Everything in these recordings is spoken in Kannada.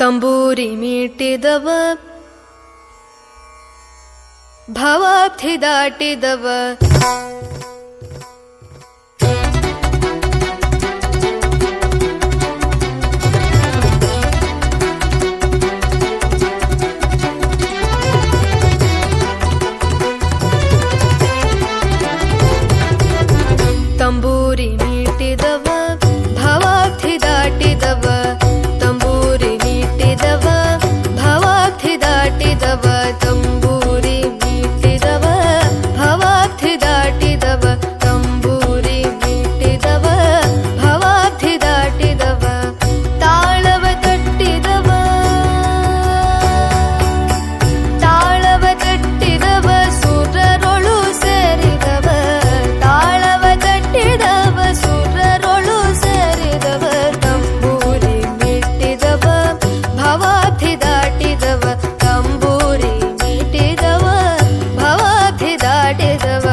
ತಂಬೂರಿ ಮೀಟಿದವ ಭವಾಬ್ಧಿ ದಾಟಿದವ ತಂಬೂರಿ ಮೀಟಿದವ ಭವಾಬ್ಧಿ ದಾಟಿದವ ತಂಬೂರಿ ಮೀಟಿದವ ಭವಾಬ್ಧಿ ದಾಟಿದವ ತಂಬೂರಿ ಮೀಟಿದವ ಭವಾಬ್ಧಿ ದಾಟಿದವ ತಂಬೂರಿ ಮೀಟಿದವ ಭವಾಬ್ಧಿ ದಾಟಿದವ ತಾಳವ ತಟ್ಟಿದವ ತಾಳವ ತಟ್ಟಿದವ ಸುರರೊಳು ಸೇರಿದವ ತಾಳವ ತಟ್ಟಿದವ ಸುರರೊಳು ಸೇರಿದವ ತಂಬೂರಿ ಮೀಟಿದವ ಭವಾಬ್ಧಿ ದಾಟಿದವ ತಂಬೂರಿ ಮೀಟಿದವ ಭವಾಬ್ಧಿ ದಾಟಿದವ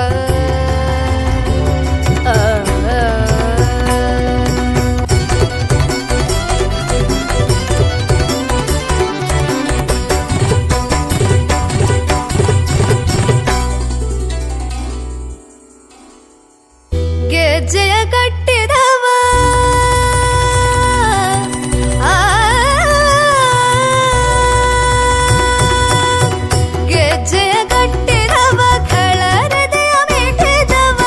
ಗೆಜ್ಜೆಯ ಕಟ್ಟಿದವ ಗೆಜ್ಜೆಯ ಕಟ್ಟಿದವ ಖಳರದೆಯ ಮೆಟ್ಟಿದವ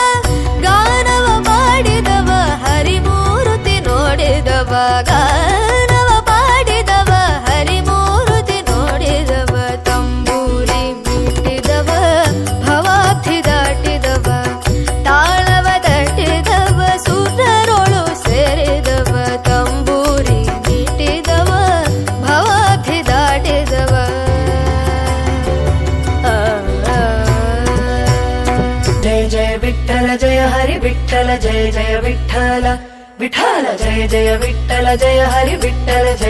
ಗಾನವ ಮಾಡಿದವ ಹರಿಮೂರುತಿ ನೋಡಿದವ ಗಾನವ ಮಾಡಿದವ ಹರಿಮೂರುತಿ ನೋಡಿದವ ತಂಬೂರಿ ಮೀಟಿದವ ಭವಾಬ್ಧಿ ದಾಟಿದವ ತಾಳವ ತಟ್ಟಿದವ ಸುರರೊಳು ಸೇರಿದವ ತಂಬೂರಿ ಮೀಟಿದವ ಭವಾಬ್ಧಿ ದಾಟಿದವ जय जय विठ्ठल जय हरि विठ्ठल जय जय विठ्ठल विठ्ठल जय जय विठ्ठल जय हरि विठ्ठल जय